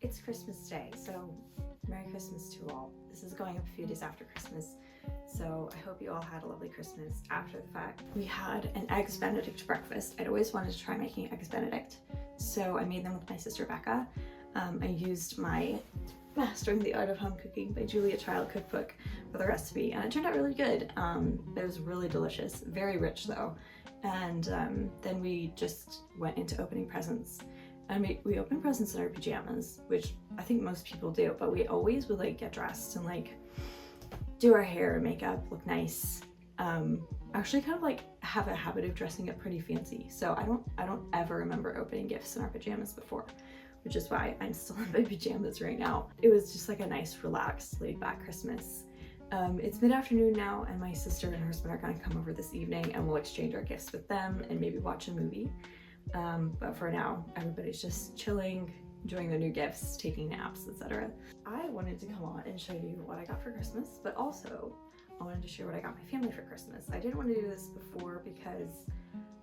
It's Christmas Day, so Merry Christmas to all. This is going up a few days after Christmas, so I hope you all had a lovely Christmas after the fact. We had an Eggs Benedict breakfast. I'd always wanted to try making Eggs Benedict, so I made them with my sister Becca. I used my Mastering the Art of Home Cooking by Julia Child cookbook for the recipe, and it turned out really good. It was really delicious, very rich though. And then we just went into opening presents. And we opened presents in our pajamas, which I think most people do, but we always would like get dressed and like do our hair and makeup, look nice. Actually kind of like have a habit of dressing up pretty fancy. So I don't ever remember opening gifts in our pajamas before, which is why I'm still in my pajamas right now. It was just like a nice, relaxed, laid back Christmas. It's mid-afternoon now, and my sister and her husband are gonna come over this evening and we'll exchange our gifts with them and maybe watch a movie. But for now, everybody's just chilling, enjoying their new gifts, taking naps, etc. I wanted to come on and show you what I got for Christmas, but also I wanted to share what I got my family for Christmas. I didn't want to do this before because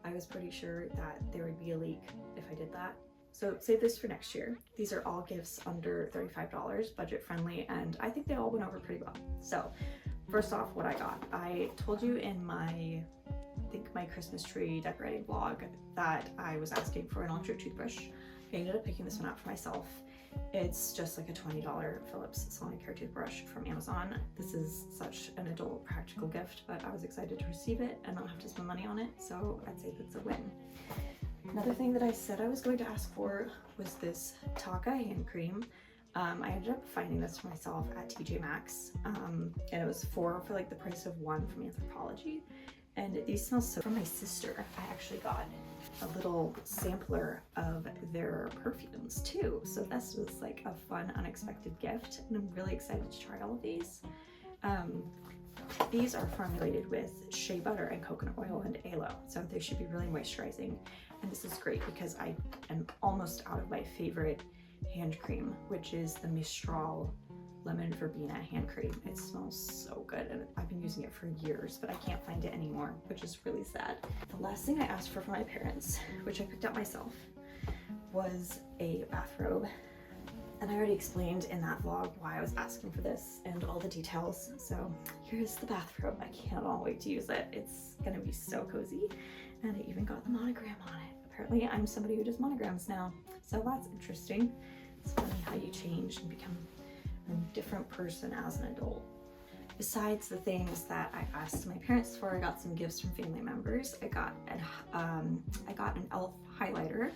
I was pretty sure that there would be a leak if I did that. So save this for next year. These are all gifts under $35, budget friendly, and I think they all went over pretty well. So first off, what I got. I told you in my Christmas tree decorating vlog that I was asking for an electric toothbrush. I ended up picking this one out for myself. It's just like a $20 Philips Sonicare toothbrush from Amazon. This is such an adult practical gift, but I was excited to receive it and not have to spend money on it, so I'd say that's a win. Another thing that I said I was going to ask for was this Taka hand cream. I ended up finding this for myself at TJ Maxx, and it was for like the price of one from Anthropologie. And these smell so. From my sister, I actually got a little sampler of their perfumes too. So this was like a fun, unexpected gift, and I'm really excited to try all of these. These are formulated with shea butter and coconut oil and aloe, so they should be really moisturizing. And this is great because I am almost out of my favorite hand cream, which is the Mistral Lemon Verbena hand cream. It smells so good, and I've been using it for years, but I can't find it anymore, which is really sad. The last thing I asked for my parents, which I picked up myself, was a bathrobe. And I already explained in that vlog why I was asking for this and all the details. So here's the bathrobe. I cannot wait to use it. It's gonna be so cozy. And I even got the monogram on it. Apparently I'm somebody who does monograms now, so that's interesting. It's funny how you change and become a different person as an adult. Besides the things that I asked my parents for, I got some gifts from family members. I got an e.l.f. highlighter,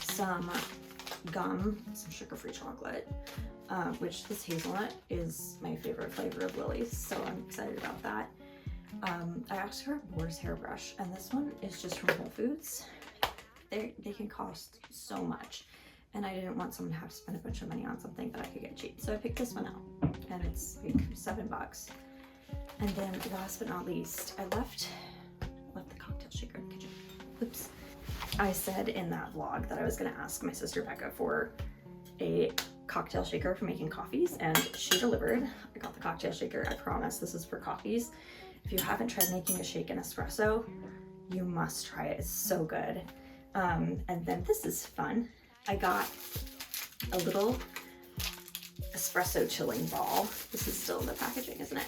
some gum, some sugar-free chocolate, which this hazelnut is my favorite flavor of Lily's, so I'm excited about that. I asked for a boar's hairbrush, and this one is just from Whole Foods. They can cost so much, and I didn't want someone to have to spend a bunch of money on something that I could get cheap, so I picked this one out, and it's like $7. And then last but not least, I left the cocktail shaker in the kitchen. Oops. I said in that vlog that I was gonna ask my sister Becca for a cocktail shaker for making coffees, and she delivered. I got the cocktail shaker. I promise this is for coffees. If you haven't tried making a shaken espresso, you must try it. It's so good. And then this is fun. I got a little espresso chilling ball. This is still in the packaging, isn't it?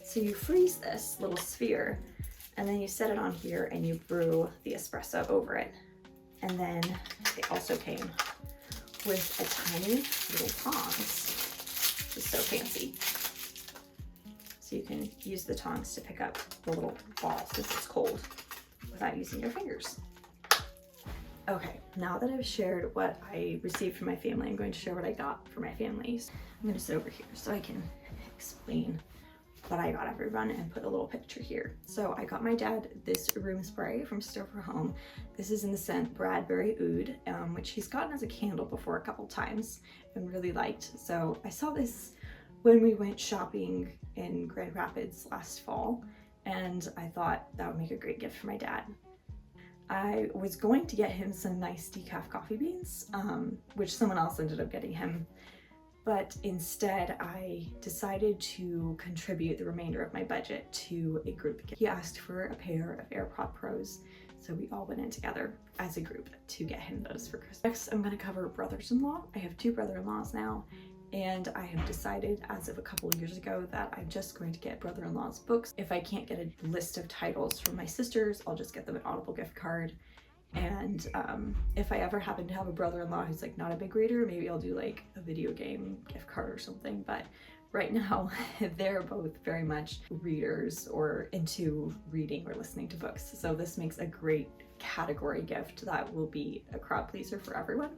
So you freeze this little sphere, and then you set it on here and you brew the espresso over it. And then it also came with a tiny little tongs, which is so fancy. So you can use the tongs to pick up the little ball since it's cold without using your fingers. Okay, now that I've shared what I received from my family, I'm going to share what I got for my family. I'm going to sit over here so I can explain what I got everyone and put a little picture here. So I got my dad this room spray from Store for Home. This is in the scent Bradbury Oud, which he's gotten as a candle before a couple times and really liked. So I saw this when we went shopping in Grand Rapids last fall, and I thought that would make a great gift for my dad. I was going to get him some nice decaf coffee beans, which someone else ended up getting him. But instead, I decided to contribute the remainder of my budget to a group gift. He asked for a pair of AirPod Pros, So we all went in together as a group to get him those for Christmas. Next, I'm going to cover brothers-in-law. I have 2 brother-in-laws now, and I have decided as of a couple of years ago that I'm just going to get brother-in-law's books. If I can't get a list of titles from my sisters, I'll just get them an Audible gift card. And if I ever happen to have a brother-in-law who's like not a big reader, maybe I'll do like a video game gift card or something. But right now they're both very much readers or into reading or listening to books. So this makes a great category gift that will be a crowd pleaser for everyone.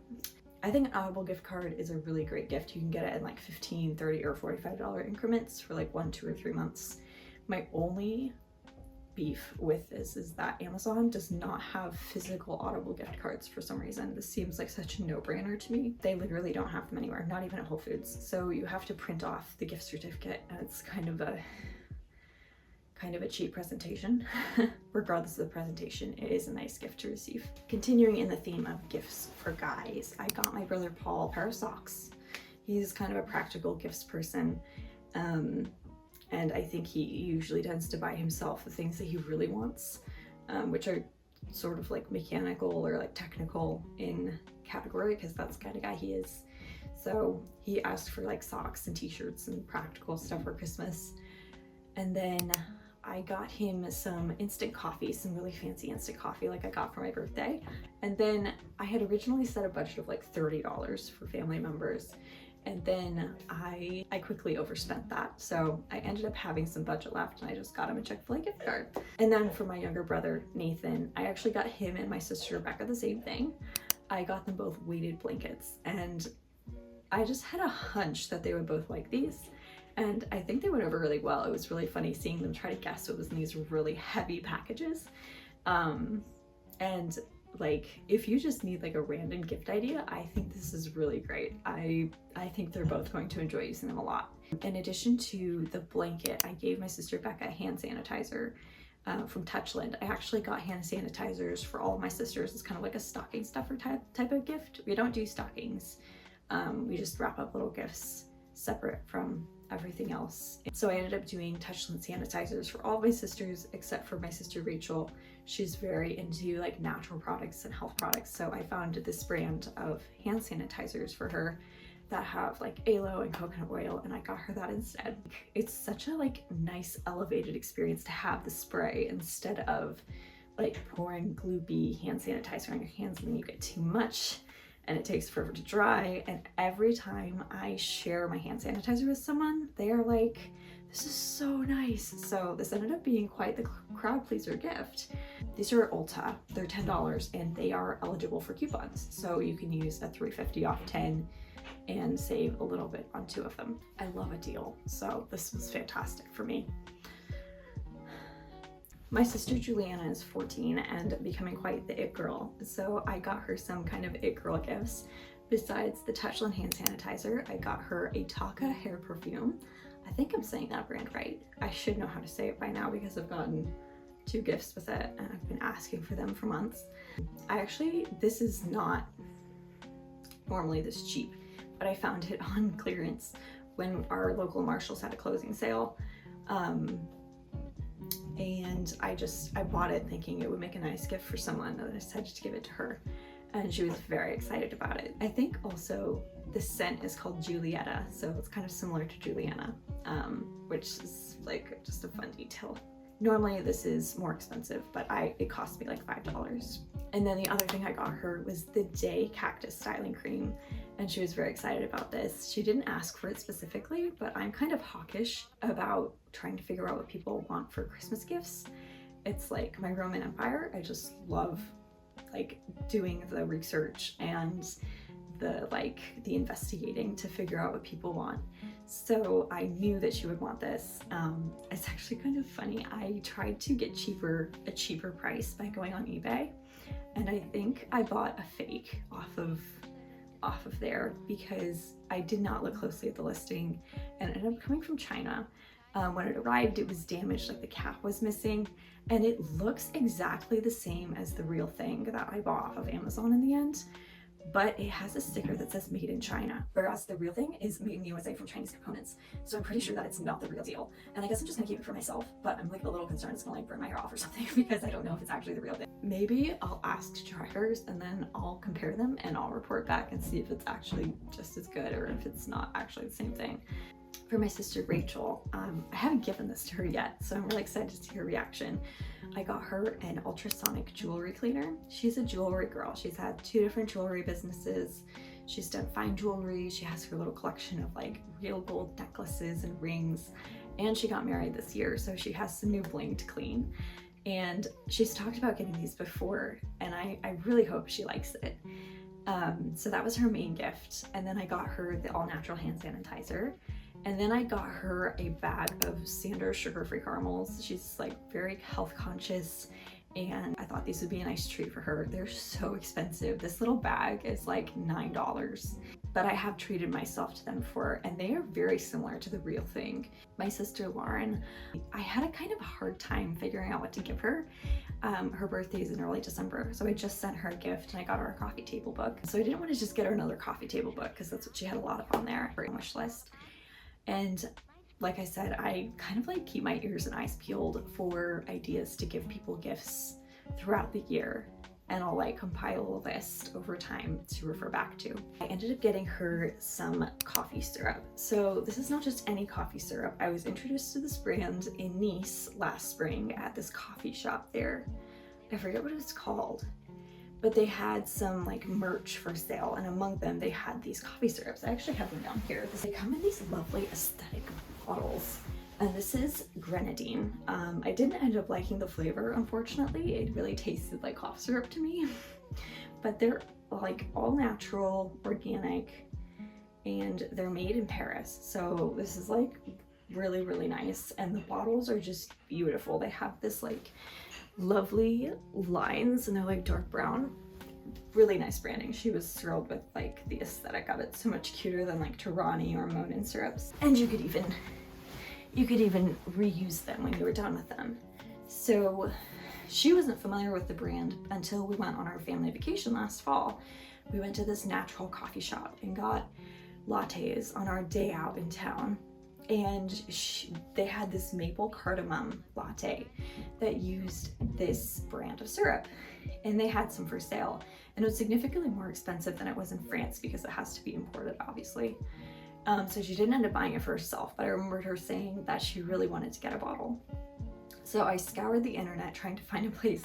I think an Audible gift card is a really great gift. You can get it in like $15, $30, or $45 increments for like 1, 2, or 3 months. My only beef with this is that Amazon does not have physical Audible gift cards for some reason. This seems like such a no-brainer to me. They literally don't have them anywhere, not even at Whole Foods. So you have to print off the gift certificate, and it's kind of a cheap presentation. Regardless of the presentation, it is a nice gift to receive. Continuing in the theme of gifts for guys, I got my brother Paul a pair of socks. He's kind of a practical gifts person. And I think he usually tends to buy himself the things that he really wants, which are sort of like mechanical or like technical in category, because that's the kind of guy he is. So he asked for like socks and t-shirts and practical stuff for Christmas. And then I got him some instant coffee, some really fancy instant coffee like I got for my birthday. And then I had originally set a budget of like $30 for family members. And then I quickly overspent that. So I ended up having some budget left, and I just got him a Chick-fil-A gift card. And then for my younger brother, Nathan, I actually got him and my sister Rebecca the same thing. I got them both weighted blankets, and I just had a hunch that they would both like these. And I think they went over really well. It was really funny seeing them try to guess what was in these really heavy packages. And like, if you just need like a random gift idea, I think this is really great. I think they're both going to enjoy using them a lot. In addition to the blanket, I gave my sister Becca a hand sanitizer from Touchland. I actually got hand sanitizers for all of my sisters. It's kind of like a stocking stuffer type of gift. We don't do stockings. We just wrap up little gifts separate from everything else. So I ended up doing Touchland sanitizers for all of my sisters except for my sister Rachel. She's very into like natural products and health products, so I found this brand of hand sanitizers for her that have like aloe and coconut oil, and I got her that instead. It's such a like nice elevated experience to have the spray instead of like pouring gloopy hand sanitizer on your hands, and then you get too much and it takes forever to dry. And every time I share my hand sanitizer with someone, they are like, this is so nice. So this ended up being quite the crowd pleaser gift. These are at Ulta, they're $10, and they are eligible for coupons. So you can use a $3.50 off 10 and save a little bit on 2 of them. I love a deal, so this was fantastic for me. My sister Juliana is 14 and becoming quite the it girl, so I got her some kind of it girl gifts. Besides the Touchland hand sanitizer, I got her a Taka hair perfume. I think I'm saying that brand right. I should know how to say it by now because I've gotten 2 gifts with it and I've been asking for them for months. This is not normally this cheap, but I found it on clearance when our local Marshalls had a closing sale. And I bought it thinking it would make a nice gift for someone, and I decided to give it to her, and she was very excited about it. I think also the scent is called Julietta, so it's kind of similar to Juliana, which is like just a fun detail. Normally this is more expensive, but it cost me like $5. And then the other thing I got her was the Day Cactus Styling Cream, and she was very excited about this. She didn't ask for it specifically, but I'm kind of hawkish about trying to figure out what people want for Christmas gifts. It's like my Roman Empire. I just love like doing the research and the investigating to figure out what people want. So I knew that she would want this. It's actually kind of funny. I tried to get a cheaper price by going on eBay, and I think I bought a fake off of there because I did not look closely at the listing, and it ended up coming from China. When it arrived, it was damaged, like the cap was missing, and it looks exactly the same as the real thing that I bought off of Amazon in the end. but it has a sticker that says made in China, whereas the real thing is made in the USA from Chinese components. So I'm pretty sure that it's not the real deal. And I guess I'm just gonna keep it for myself, but I'm like a little concerned it's gonna like burn my hair off or something because I don't know if it's actually the real thing. Maybe I'll ask to try hers and then I'll compare them and I'll report back and see if it's actually just as good or if it's not actually the same thing. For my sister Rachel, I haven't given this to her yet, so I'm really excited to see her reaction. I got her an ultrasonic jewelry cleaner. She's a jewelry girl. She's had 2 different jewelry businesses. She's done fine jewelry. She has her little collection of like real gold necklaces and rings, and she got married this year, so she has some new bling to clean. And she's talked about getting these before, and I really hope she likes it. So that was her main gift. And then I got her the all-natural hand sanitizer. And then I got her a bag of Sanders sugar-free caramels. She's like very health conscious, and I thought these would be a nice treat for her. They're so expensive. This little bag is like $9, but I have treated myself to them before, and they are very similar to the real thing. My sister Lauren, I had a kind of hard time figuring out what to give her. Her birthday is in early December, so I just sent her a gift and I got her a coffee table book. So I didn't want to just get her another coffee table book because that's what she had a lot of on there, her wish list. And like I said, I kind of like keep my ears and eyes peeled for ideas to give people gifts throughout the year, and I'll like compile a list over time to refer back to. I ended up getting her some coffee syrup. So this is not just any coffee syrup. I was introduced to this brand in Nice last spring at this coffee shop there. I forget what it's called, but they had some like merch for sale, and among them they had these coffee syrups. I actually have them down here. They come in these lovely aesthetic bottles, and this is grenadine. I didn't end up liking the flavor, unfortunately. It really tasted like cough syrup to me, but they're like all natural, organic, and they're made in Paris. So this is like really, really nice, and the bottles are just beautiful. They have this like lovely lines, and they're like dark brown. Really nice branding. She was thrilled with like the aesthetic of it. So much cuter than like Tarani or Monin syrups. And you could even reuse them when you were done with them. So she wasn't familiar with the brand until we went on our family vacation last fall. We went to this natural coffee shop and got lattes on our day out in town. And they had this maple cardamom latte that used this brand of syrup, and they had some for sale, and it was significantly more expensive than it was in France because it has to be imported, obviously. So she didn't end up buying it for herself, but I remembered her saying that she really wanted to get a bottle. So I scoured the internet trying to find a place,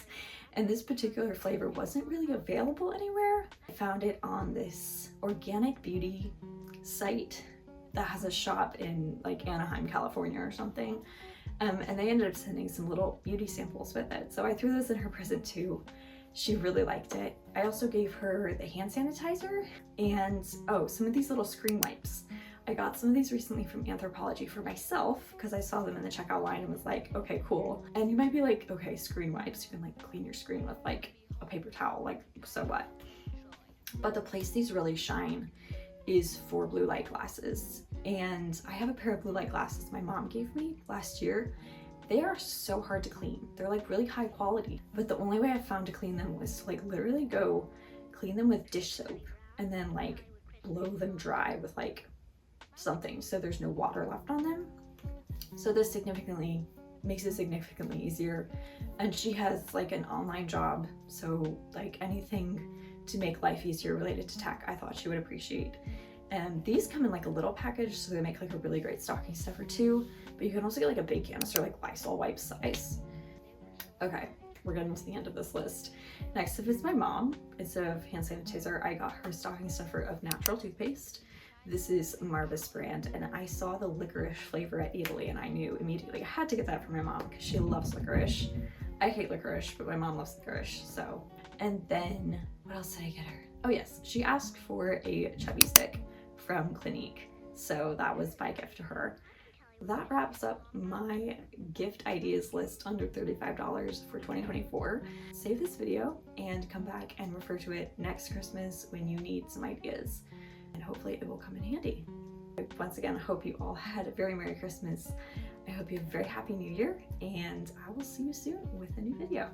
and this particular flavor wasn't really available anywhere. I found it on this organic beauty site that has a shop in like Anaheim, California or something. And they ended up sending some little beauty samples with it. So I threw those in her present too. She really liked it. I also gave her the hand sanitizer and some of these little screen wipes. I got some of these recently from Anthropology for myself because I saw them in the checkout line and was like, okay, cool. And you might be like, okay, screen wipes, you can like clean your screen with like a paper towel, like so what? But the place these really shine is for blue light glasses. And I have a pair of blue light glasses my mom gave me last year. They are so hard to clean. They're like really high quality, but the only way I found to clean them was to like literally go clean them with dish soap and then like blow them dry with like something so there's no water left on them. So this makes it significantly easier. And she has like an online job, so like anything to make life easier related to tech, I thought she would appreciate. And these come in like a little package, so they make like a really great stocking stuffer too, but you can also get like a big canister, like Lysol wipe size. Okay, we're getting to the end of this list. Next up is my mom. Instead of hand sanitizer, I got her stocking stuffer of natural toothpaste. This is Marvis brand, and I saw the licorice flavor at Italy, and I knew immediately I had to get that for my mom because she loves licorice. I hate licorice, but my mom loves licorice, so. And then, what else did I get her? Oh yes, she asked for a chubby stick from Clinique, so that was my gift to her. That wraps up my gift ideas list under $35 for 2024. Save this video and come back and refer to it next Christmas when you need some ideas, and hopefully it will come in handy. Once again, I hope you all had a very Merry Christmas. I hope you have a very Happy New Year, and I will see you soon with a new video.